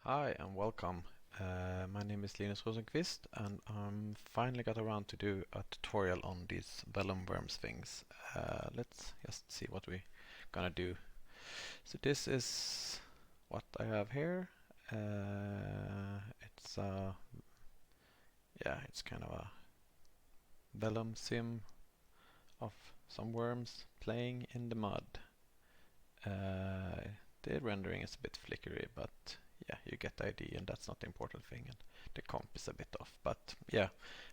Hi and welcome. My name is Linus Rosenqvist and I'm finally got around to do a tutorial on these vellum worms things. Let's just see what we're gonna do. So this is what I have here. It's it's kind of a vellum sim of some worms playing in the mud. The rendering is a bit flickery, but yeah, you get the idea, and that's not the important thing. And the comp is a bit off, but yeah,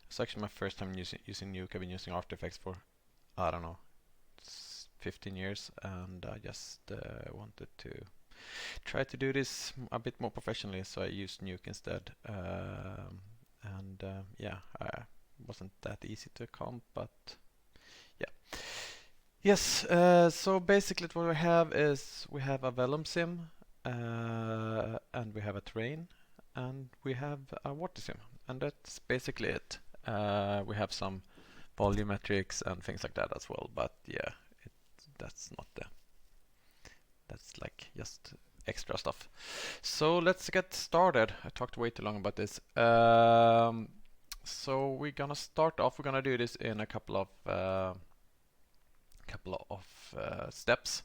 it's actually my first time using Nuke. I've been using After Effects for I don't know, 15 years, and I just wanted to try to do this a bit more professionally, so I used Nuke instead. Yeah, I wasn't that easy to comp, but yeah. Yes, so basically what we have is we have a vellum sim, and we have a terrain, and we have a water sim, and that's basically it. We have some volumetrics and things like that as well, but yeah, that's not that's like just extra stuff. So let's get started. I talked way too long about this. So we're gonna start off. We're gonna do this in a couple of steps,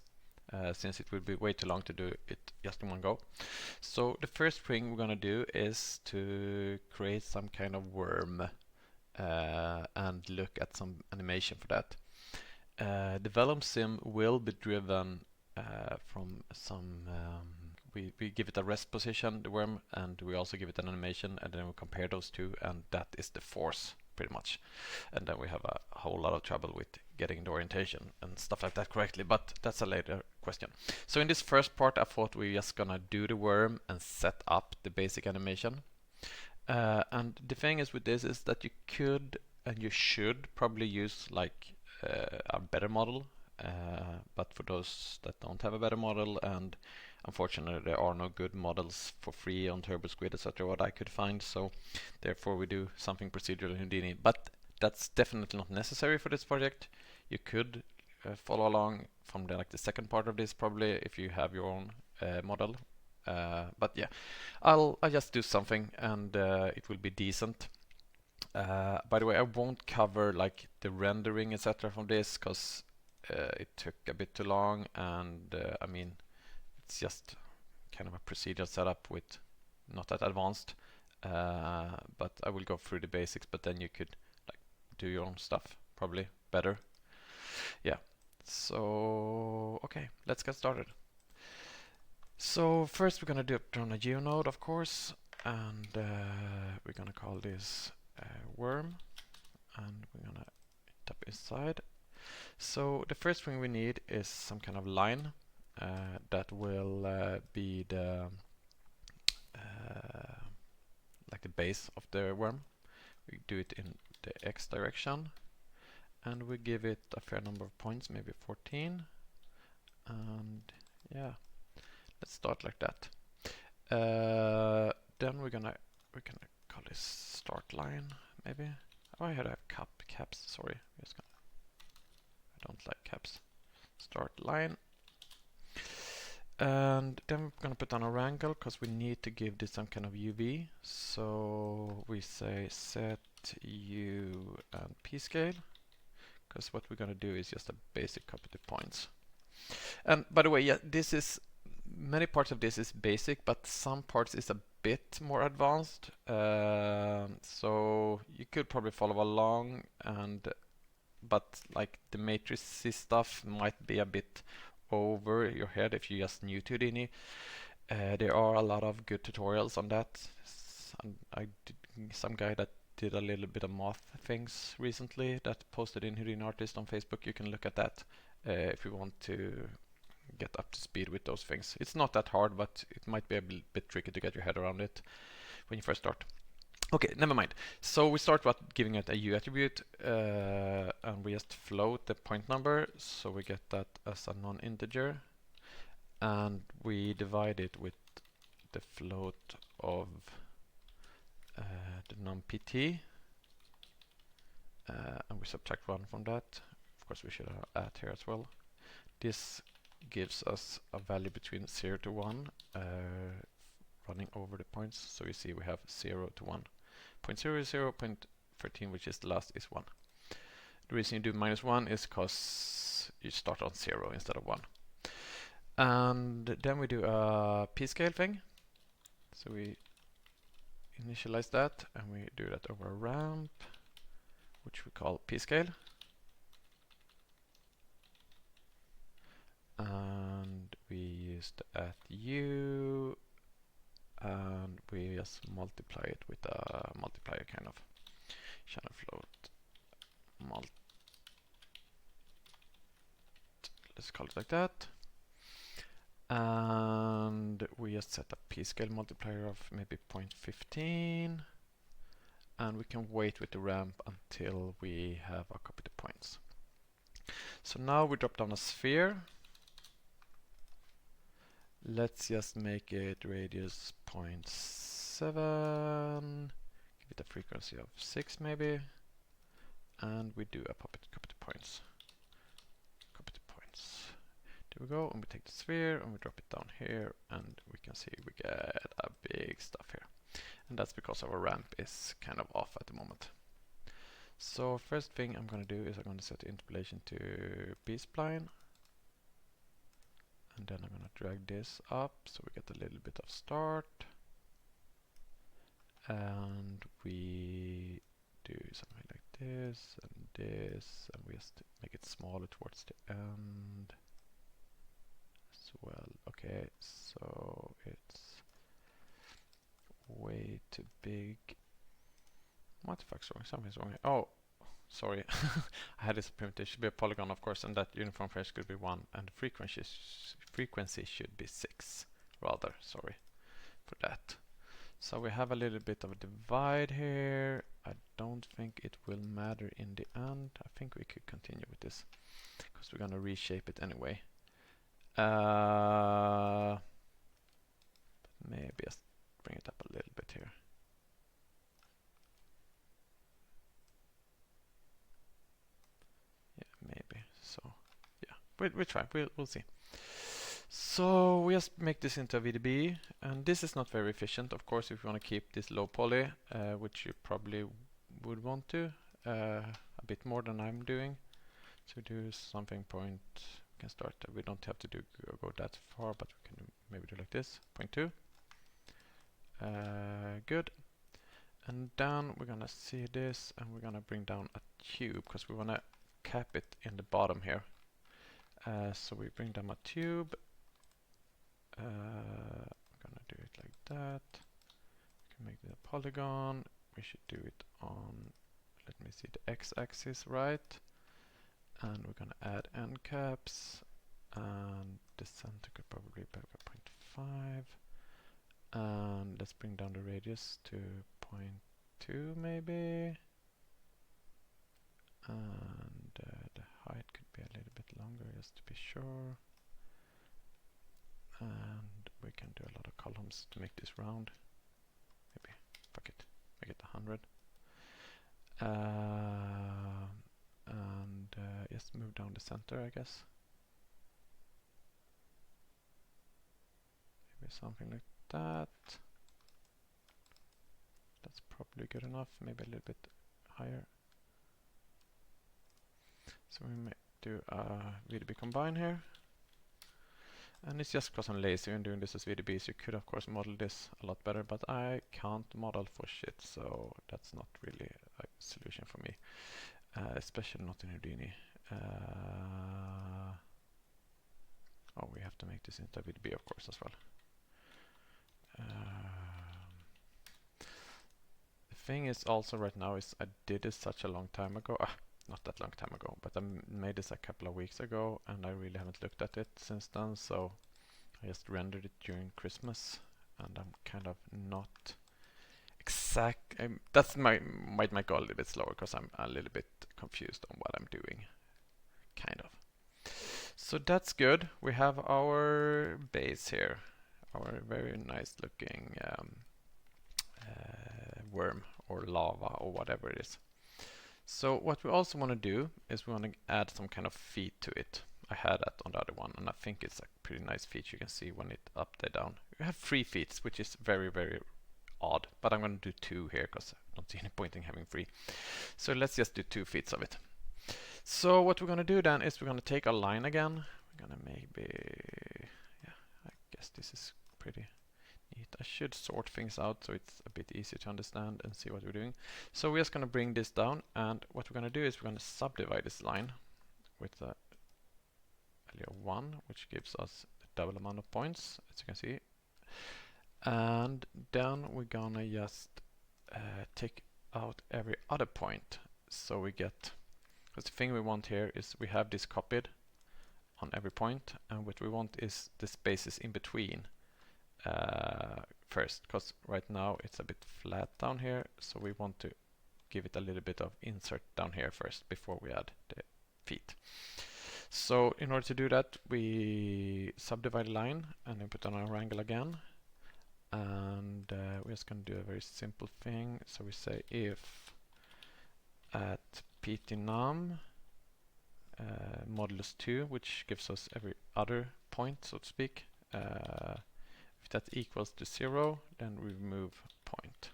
since it will be way too long to do it just in one go. So the first thing we're gonna do is to create some kind of worm, and look at some animation for that. The vellum sim will be driven from some we give it a rest position, the worm, and we also give it an animation, and then we compare those two, and that is the force pretty much. And then we have a whole lot of trouble with getting the orientation and stuff like that correctly, but that's a later question. So in this first part I thought we were just gonna do the worm and set up the basic animation. And the thing is with this is that you could and you should probably use like a better model, but for those that don't have a better model, and unfortunately there are no good models for free on TurboSquid, etc., what I could find, so therefore we do something procedural in Houdini, but that's definitely not necessary for this project. You could follow along from the second part of this probably if you have your own model, but yeah, I'll just do something, and it will be decent. By the way, I won't cover like the rendering etc. from this because it took a bit too long, and I mean it's just kind of a procedural setup with not that advanced. But I will go through the basics, but then you could like do your own stuff probably better. Yeah. So okay, let's get started. So first we're gonna do it on a geonode, of course, and we're gonna call this worm, and we're gonna tap inside. So the first thing we need is some kind of line that will be the like the base of the worm. We do it in the X direction, and we give it a fair number of points, maybe 14. And yeah, let's start like that. Then we're gonna call this start line, maybe. Oh, I had to have caps. Sorry, I don't like caps. Start line. And then we're gonna put on a wrangle because we need to give this some kind of UV. So we say set U and P scale, because what we're gonna do is just a basic copy to points. And by the way, yeah, this is many parts of this is basic, but some parts is a bit more advanced. So you could probably follow along, but like the matrices stuff might be a bit over your head if you're just new to Houdini. There are a lot of good tutorials on that. Some guy that did a little bit of math things recently that posted in Houdini Artist on Facebook. You can look at that if you want to get up to speed with those things. It's not that hard, but it might be a bit tricky to get your head around it when you first start. Okay, never mind. So we start with giving it a U attribute, and we just float the point number, so we get that as a non-integer, and we divide it with the float of the num-pt, and we subtract 1 from that. Of course, we should add here as well. This gives us a value between 0 to 1, running running over the points. So you see we have 0 to 1. 0.00, 0.13, which is the last, is 1. The reason you do -1 is because you start on 0 instead of 1. And then we do a p-scale thing. So we initialize that and we do that over a ramp, which we call p-scale. And we use the @u and we just multiply it with a multiplier kind of channel float let's call it like that. And we just set a p-scale multiplier of maybe 0.15, and we can wait with the ramp until we have a copy the points. So now we drop down a sphere. Let's just make it radius 0.7, give it a frequency of 6 maybe, and we do a copy the points. Copy the points. There we go, and we take the sphere and we drop it down here, and we can see we get a big stuff here. And that's because our ramp is kind of off at the moment. So first thing I'm going to do is I'm going to set the interpolation to B-spline. And then I'm going to drag this up so we get a little bit of start. And we do something like this, and we just make it smaller towards the end as well. Okay, so it's way too big. What the fuck's wrong? Something's wrong here. Oh, sorry. I had this primitive. It should be a polygon, of course, and that uniform phase could be 1, and the frequency should be 6, rather. Sorry for that. So we have a little bit of a divide here. I don't think it will matter in the end. I think we could continue with this because we're going to reshape it anyway. Maybe just bring it up a little bit here. Yeah, maybe. So yeah, we try. We'll see. So we just make this into a VDB, and this is not very efficient, of course, if you want to keep this low poly, which you probably would want to, a bit more than I'm doing. So do something point, we can start, we don't have to go that far, but we can maybe do like this, 0.2. Good. And then we're gonna see this, and we're gonna bring down a tube, because we wanna cap it in the bottom here. So we bring down a tube. I'm gonna do it like that. We can make it a polygon. We should do it on, let me see, the x-axis, right? And we're gonna add end caps, and the center could probably be 0.5. And let's bring down the radius to 0.2 maybe. And the height could be a little bit longer just to be sure. And we can do a lot of columns to make this round. Maybe, fuck it, make it 100. And just move down the center, I guess. Maybe something like that. That's probably good enough, maybe a little bit higher. So we may do a VDB combine here. And it's just because I'm lazy and doing this as VDBs. You could of course model this a lot better, but I can't model for shit, so that's not really a solution for me, especially not in Houdini. Oh, we have to make this into a VDB of course as well. The thing is also right now is I did this such a long time ago. Not that long time ago, but I made this a couple of weeks ago, and I really haven't looked at it since then, so I just rendered it during Christmas, and I'm kind of not exact. That's might go a little bit slower because I'm a little bit confused on what I'm doing, kind of. So that's good. We have our base here, our very nice looking worm or lava or whatever it is. So what we also want to do is we want to add some kind of feet to it. I had that on the other one, and I think it's a pretty nice feature. You can see when it upside down. You have 3 feet, which is very, very odd. But I'm going to do 2 here because I don't see any point in having 3. So let's just do 2 feet of it. So what we're going to do then is we're going to take our line again. We're going to maybe, yeah, I guess this is pretty neat. I should sort things out so it's a bit easier to understand and see what we're doing. So we're just going to bring this down, and what we're going to do is we're going to subdivide this line with a value of 1, which gives us the double amount of points, as you can see. And then we're gonna just take out every other point, so we get, because the thing we want here is we have this copied on every point, and what we want is the spaces in between first, because right now it's a bit flat down here, so we want to give it a little bit of insert down here first before we add the feet. So in order to do that, we subdivide the line and then put on our angle again, and we're just going to do a very simple thing. So we say if at pt_num modulus 2, which gives us every other point, so to speak, if that equals to 0, then we remove point.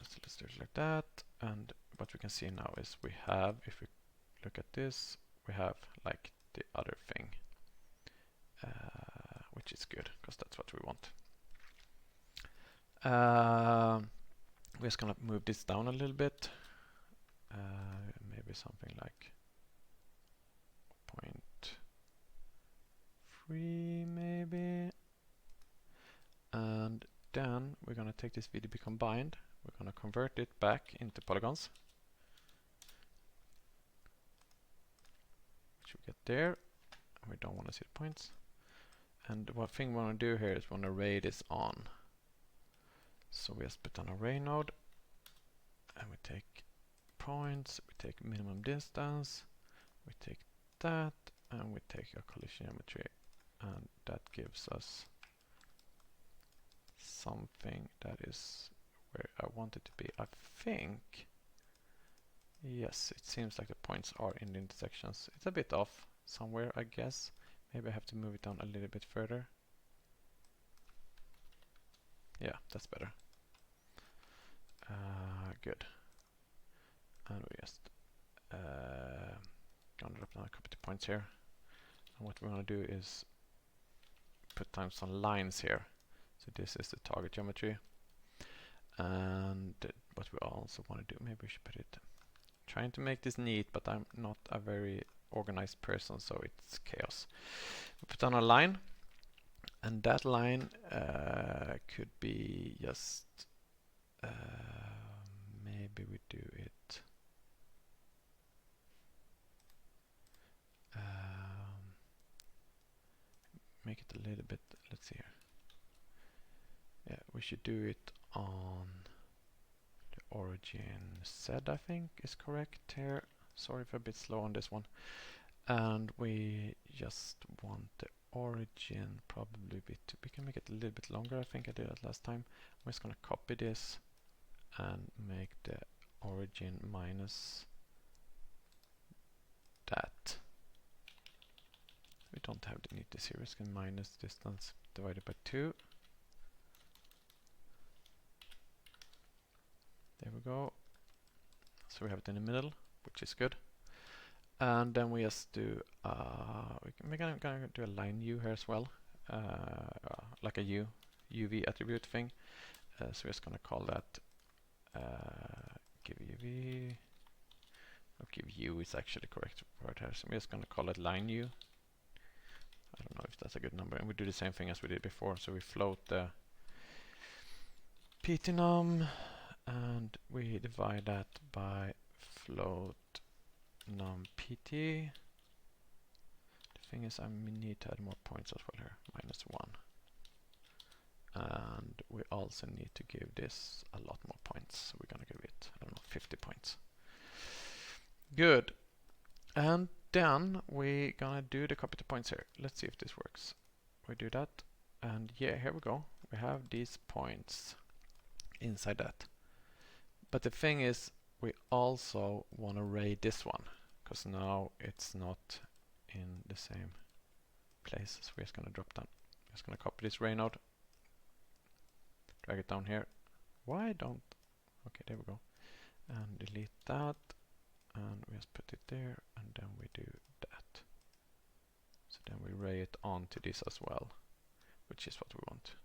So let's do it like that, and what we can see now is we have, if we look at this, we have like the other thing, which is good because that's what we want. We're just gonna move this down a little bit, maybe something like 0.3 maybe, and then we're gonna take this VDB combined, we're gonna convert it back into polygons, which we get there. We don't want to see the points. And one thing we want to do here is we want to array this on. So we just put an array node, and we take points, we take minimum distance, we take that, and we take a collision geometry, and that gives us something that is where I want it to be. I think, yes, it seems like the points are in the intersections. It's a bit off somewhere, I guess. Maybe I have to move it down a little bit further. Yeah, that's better. Good. And we just gonna drop down a couple of points here. And what we want to do is put down some lines here. So this is the target geometry. And what we also want to do, maybe we should put it, trying to make this neat, but I'm not a very organized person, so it's chaos. We put on a line, and that line could be just maybe we do it make it a little bit, let's see here, yeah, we should do it on the origin Z, I think is correct here. Sorry if I'm a bit slow on this one. And we just want the origin probably a bit, we can make it a little bit longer. I think I did that last time. I'm just going to copy this and make the origin minus that. We don't have the need to see, we can minus distance divided by 2. There we go. So we have it in the middle, which is good. And then we just do, we're gonna do a line U here as well, like a UV attribute thing. So we're just gonna call that give UV. Not give U is actually correct word here. So we're just gonna call it line U. I don't know if that's a good number. And we do the same thing as we did before. So we float the pt_num, and we divide that by float num pt. The thing is, I need to add more points as well here, -1. And we also need to give this a lot more points. So we're gonna give it, I don't know, 50 points. Good. And then we're gonna do the copy to points here. Let's see if this works. We do that, and yeah, here we go. We have these points inside that. But the thing is, we also want to ray this one, because now it's not in the same place. So we're just going to drop down. Just going to copy this ray node, drag it down here. Why don't... Okay, there we go. And delete that. And we just put it there, and then we do that. So then we ray it onto this as well, which is what we want.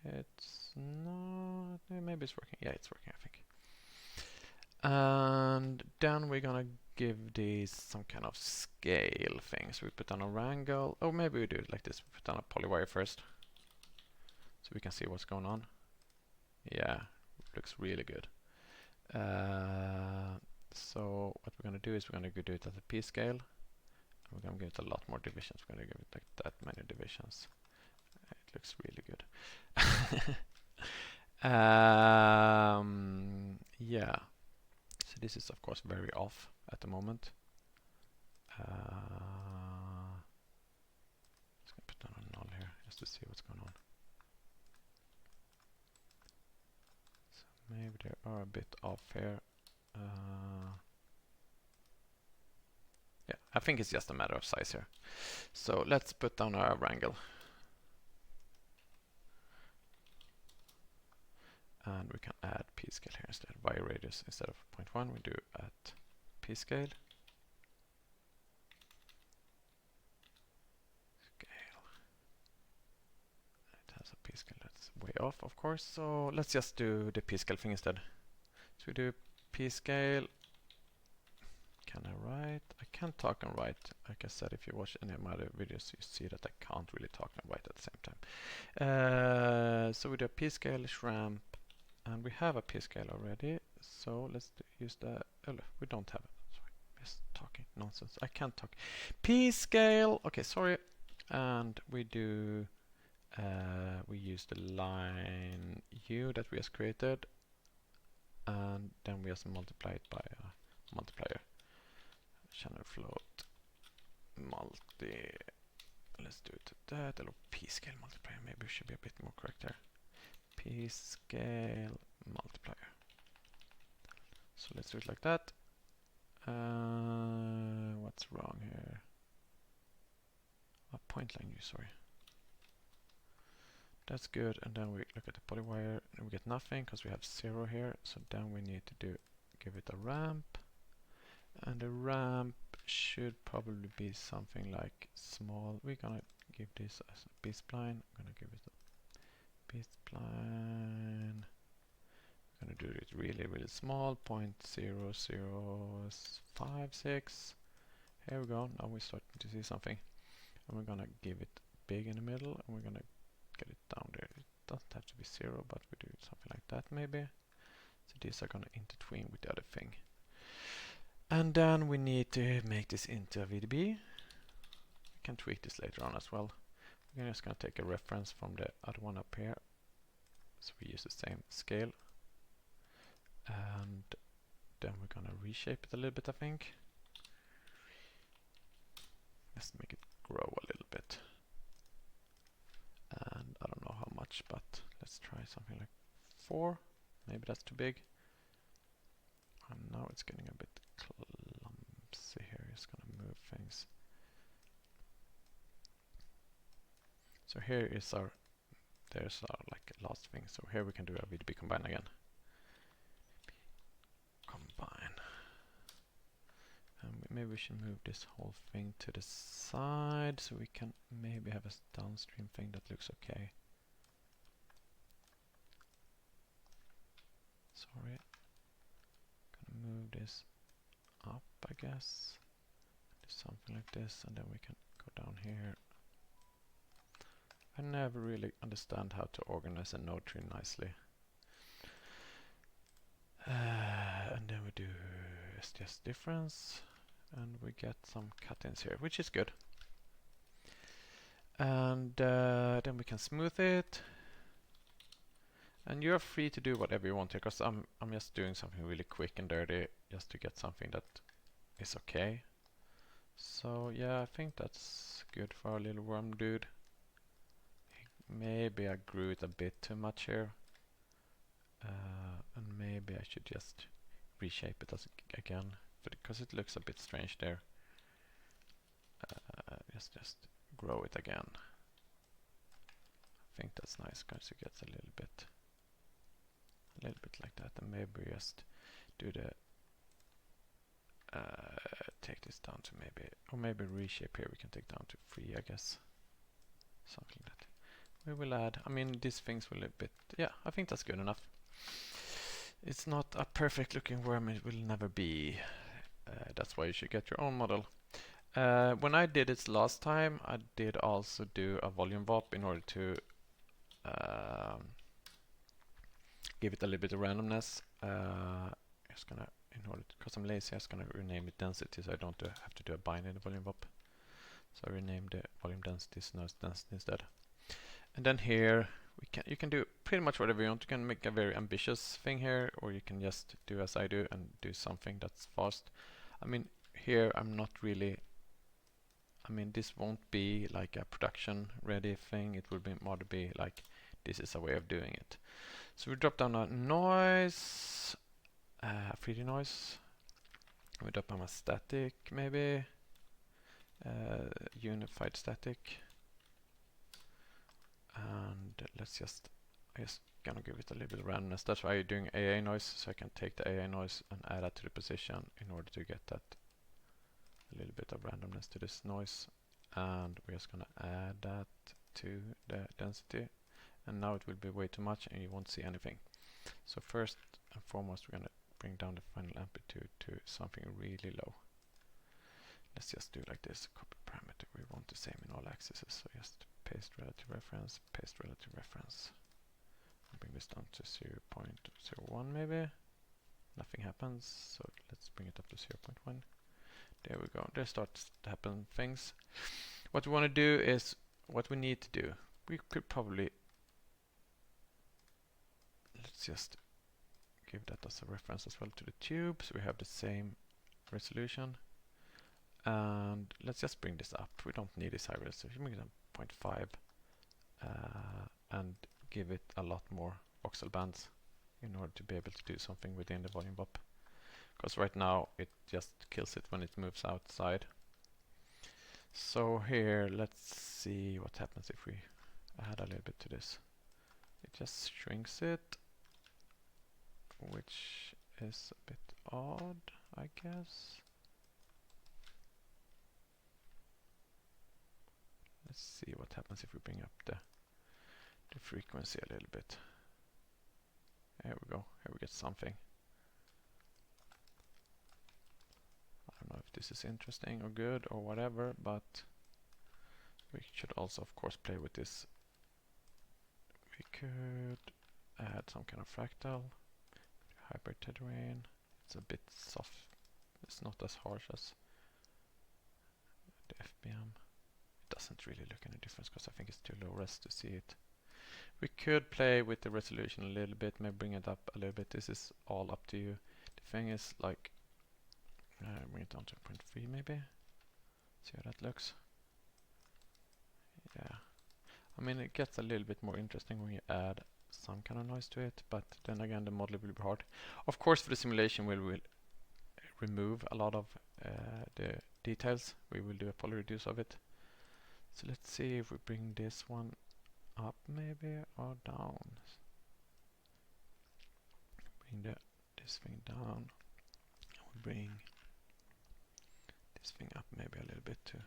It's not... Maybe it's working. Yeah, it's working, I think. And then we're gonna give these some kind of scale thing. So we put down a wrangle. Oh, maybe we do it like this. We put down a polywire first, so we can see what's going on. Yeah, looks really good. So what we're gonna do is we're gonna do it at a P scale. And we're gonna give it a lot more divisions. We're gonna give it like that many divisions. It looks really good. Yeah. So this is of course very off at the moment. Just gonna put down a null here just to see what's going on. So maybe they are a bit off here. Yeah, I think it's just a matter of size here. So let's put down our wrangle. And we can add p-scale here instead. Y-radius instead of 0.1 we do at p-scale. Scale. It has a p-scale that's way off, of course. So let's just do the p-scale thing instead. So we do p-scale. Can I write? I can't talk and write. Like I said, if you watch any of my other videos, you see that I can't really talk and write at the same time. So we do a p-scale shramp. And we have a p-scale already, so let's use the... Oh, we don't have it. Sorry, I'm just talking nonsense. I can't talk. P-scale. Okay, sorry. And we do... we use the line U that we just created, and then we just multiply it by a multiplier. Channel float multi. Let's do it to that. Hello, p-scale multiplier. Maybe we should be a bit more correct there. P-scale multiplier. So let's do it like that. What's wrong here? A point line use, sorry. That's good. And then we look at the polywire and we get nothing because we have 0 here. So then we need to give it a ramp. And the ramp should probably be something like small. We're gonna give this as a B-spline. I'm gonna give it a B-spline. I'm gonna do it really, really small, 0.0056. Here we go. Now we're starting to see something. And we're gonna give it big in the middle, and we're gonna get it down there. It doesn't have to be 0, but we do something like that maybe. So these are gonna intertwine with the other thing. And then we need to make this into a VDB. We can tweak this later on as well. We're just gonna take a reference from the other one up here. So we use the same scale. And then we're gonna reshape it a little bit, I think. Let's make it grow a little bit. And I don't know how much, but let's try something like 4. Maybe that's too big. And now it's getting a bit clumsy here. It's gonna move things. So here is our, there's our like last thing. So here we can do a VDB combine again. Combine. And maybe we should move this whole thing to the side so we can maybe have a downstream thing that looks okay. Sorry. Gonna move this up, I guess. Do something like this, and then we can go down here. I never really understand how to organize a node tree nicely. And then we do STS difference, and we get some cut-ins here, which is good. And then we can smooth it. And you're free to do whatever you want here, because I'm just doing something really quick and dirty just to get something that is okay. So yeah, I think that's good for our little worm dude. Maybe I grew it a bit too much here. And maybe I should just reshape it again, because it looks a bit strange there. Just grow it again. I think that's nice because it gets a little bit like that, and maybe just do the take this down to maybe, or maybe reshape here we can take down to 3, I guess. Something like that. We will add, I mean, these things will a bit, yeah, I think that's good enough. It's not a perfect looking worm, it will never be. That's why you should get your own model. When I did it last time, I did also do a volume VOP in order to give it a little bit of randomness. Just gonna, in order, because I'm lazy, I'm just gonna rename it density, so I don't have to do a bind in the volume VOP. So I renamed the volume density to noise density instead. And then here you can do pretty much whatever you want. You can make a very ambitious thing here, or you can just do as I do and do something that's fast. I mean, here I'm not really, I mean, this won't be like a production ready thing. It will be more to be like, this is a way of doing it. So we drop down a noise, 3D noise. We drop down a static maybe, unified static. And let's just, I'm just gonna give it a little bit of randomness. That's why I'm doing AA noise, so I can take the AA noise and add that to the position in order to get that a little bit of randomness to this noise. And we're just gonna add that to the density. And now it will be way too much and you won't see anything. So first and foremost, we're gonna bring down the final amplitude to something really low. Let's just do like this. Copy parameter, we want the same in all axes. So just paste relative reference, paste relative reference. Bring this down to 0.01 maybe. Nothing happens, so let's bring it up to 0.1. There we go. There starts to happen things. What we want to do is, what we need to do, we could probably, let's just give that as a reference as well to the tube, so we have the same resolution. And let's just bring this up. We don't need this high resolution. Bring it up 0.5 and give it a lot more voxel bands in order to be able to do something within the volume VOP. Because right now it just kills it when it moves outside. So here, let's see what happens if we add a little bit to this. It just shrinks it, which is a bit odd, I guess. Let's see what happens if we bring up the frequency a little bit. Here we go. Here we get something. I don't know if this is interesting or good or whatever, but we should also, of course, play with this. We could add some kind of fractal, hyperterrain. It's a bit soft. It's not as harsh as the FBM. It doesn't really look any difference because I think it's too low res to see it. We could play with the resolution a little bit, maybe bring it up a little bit. This is all up to you. The thing is, like, bring it down to 0.3 maybe. See how that looks. Yeah, I mean, it gets a little bit more interesting when you add some kind of noise to it, but then again the model will be hard. Of course, for the simulation we will remove a lot of the details. We will do a poly reduce of it. So let's see if we bring this one up maybe or down. Bring this thing down. We bring this thing up maybe a little bit too.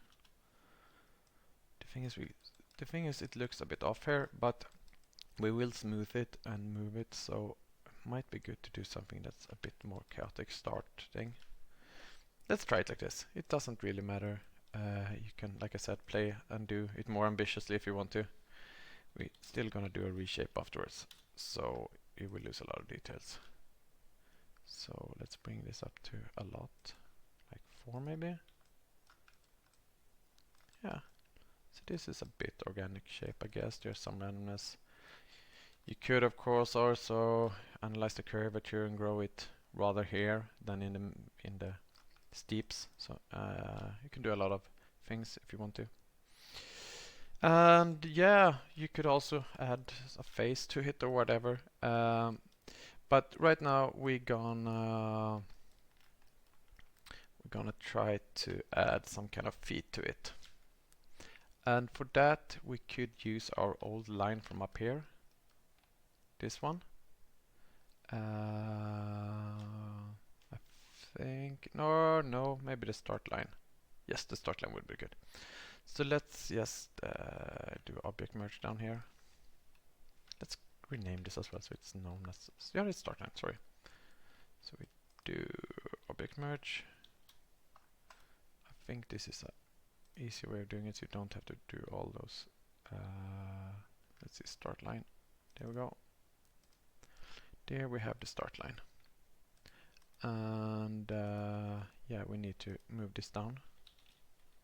The thing is it looks a bit off here, but we will smooth it and move it, so it might be good to do something that's a bit more chaotic start thing. Let's try it like this. It doesn't really matter. You can, like I said, play and do it more ambitiously if you want to. We're still gonna do a reshape afterwards, so you will lose a lot of details. So let's bring this up to a lot, like 4 maybe. Yeah. So this is a bit organic shape, I guess. There's some randomness. You could, of course, also analyze the curvature and grow it rather here than in the steeps. So you can do a lot of things if you want to. And yeah, you could also add a face to it or whatever. But right now we're gonna try to add some kind of feet to it. And for that we could use our old line from up here. This one. I think no, maybe the start line. Yes, the start line would be good. So let's just do object merge down here. Let's rename this as well so it's known as, yeah, it's start line, sorry. So we do object merge. I think this is a easy way of doing it so you don't have to do all those. Let's see, start line. There we go. There we have the start line. And yeah, we need to move this down.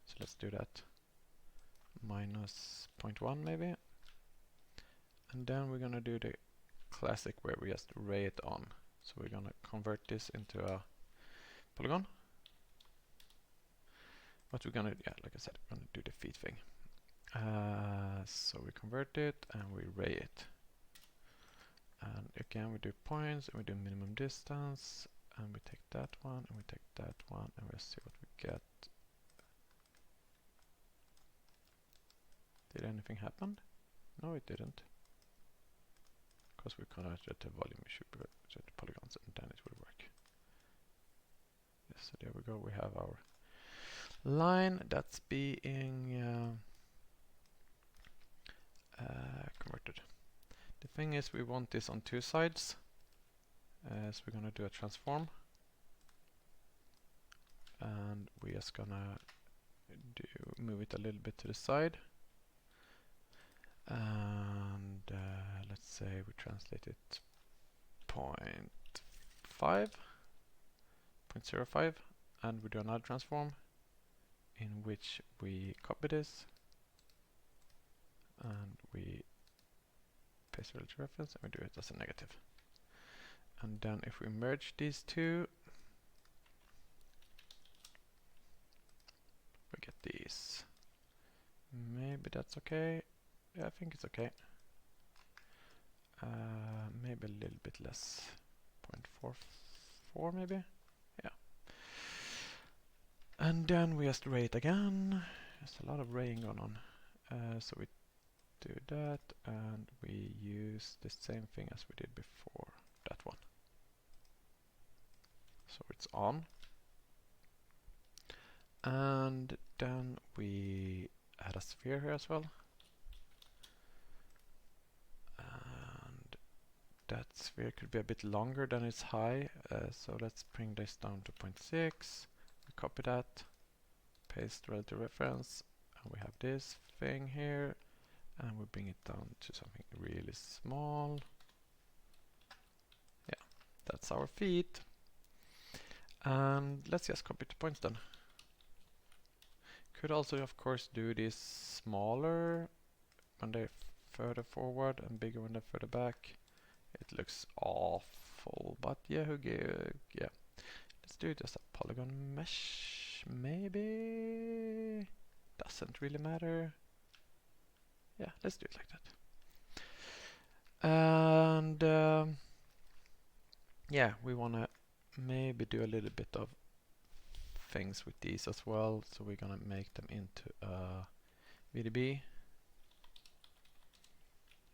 So let's do that. Minus 0.1 maybe. And then we're gonna do the classic where we just ray it on. So we're gonna convert this into a polygon. What we're gonna, yeah, like I said, we're gonna do the feet thing. So we convert it and we ray it. And again we do points and we do minimum distance and we take that one and we take that one and we'll see what we get. Did anything happen? No, it didn't. Because we converted the volume, we should go to the polygons and then it will work. Yes, so there we go, we have our line that's being converted. The thing is we want this on two sides, so we're gonna do a transform and we're just gonna move it a little bit to the side and let's say we translate it 0.5 and we do another transform in which we copy this and we paste relative reference and we do it as a negative. And then if we merge these two, we get these. Maybe that's okay. Yeah, I think it's okay. Maybe a little bit less. 0.44 maybe? Yeah. And then we just ray it again. There's a lot of raying going on. So we do that and we use the same thing as we did before, that one. So it's on. And then we add a sphere here as well. And that sphere could be a bit longer than its high. So let's bring this down to 0.6. We copy that, paste relative reference, and we have this thing here. And we bring it down to something really small. Yeah, that's our feet. And let's just copy the points then. Could also, of course, do this smaller when they're further forward and bigger when they're further back. It looks awful, but yeah, yeah. Let's do it as a polygon mesh, maybe. Doesn't really matter. Yeah, let's do it like that. And yeah, we wanna maybe do a little bit of things with these as well. So we're gonna make them into a VDB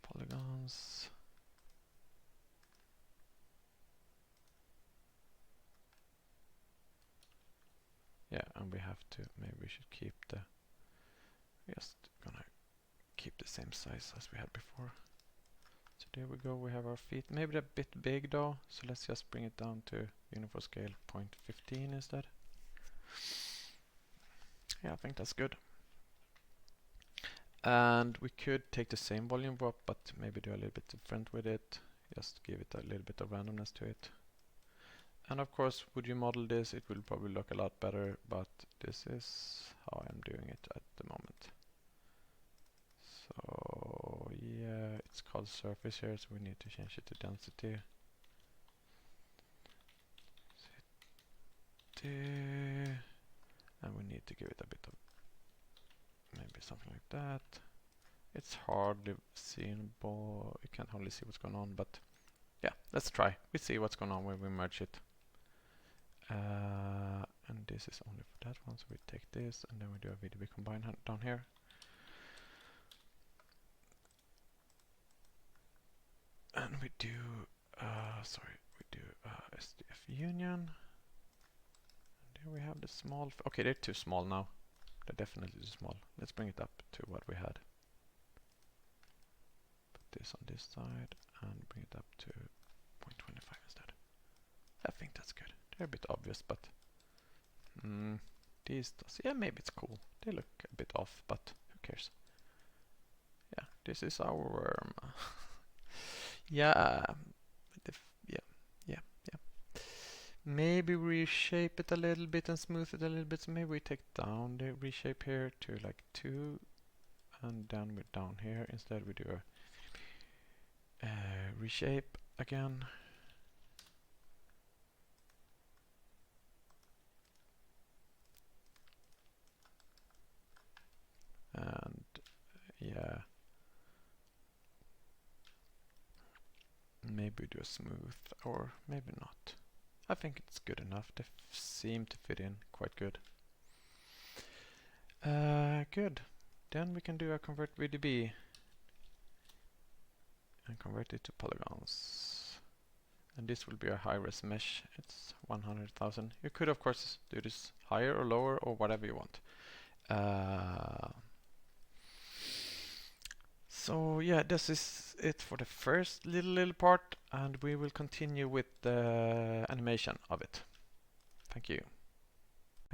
polygons. Yeah, and we have to, maybe we should keep the, just gonna keep the same size as we had before. So there we go, we have our feet. Maybe they're a bit big though, so let's just bring it down to uniform scale 0.15 instead. Yeah, I think that's good. And we could take the same volume drop, but maybe do a little bit different with it. Just give it a little bit of randomness to it. And of course, would you model this, it will probably look a lot better, but this is how I'm doing it at the moment. So yeah, it's called surface here, so we need to change it to density. And we need to give it a bit of, maybe something like that. It's hardly seen, you can hardly see what's going on, but yeah, let's try. We see what's going on when we merge it. And this is only for that one, so we take this and then we do a VDB combine down here. And we do, SDF union. And here we have the small, okay, they're too small now. They're definitely too small. Let's bring it up to what we had. Put this on this side and bring it up to 0.25 instead. I think that's good. They're a bit obvious, but these does, yeah, maybe it's cool. They look a bit off, but who cares? Yeah, this is our worm. Yeah, yeah. Maybe reshape it a little bit and smooth it a little bit. So maybe we take down the reshape here to like 2, and then we're down here. Instead, we do a reshape again. And yeah, maybe do a smooth, or maybe not. I think it's good enough. They seem to fit in quite good. Good. Then we can do a convert VDB and convert it to polygons. And this will be a high-res mesh. It's 100,000. You could of course do this higher or lower or whatever you want. So yeah, this is it for the first little part, and we will continue with the animation of it. Thank you.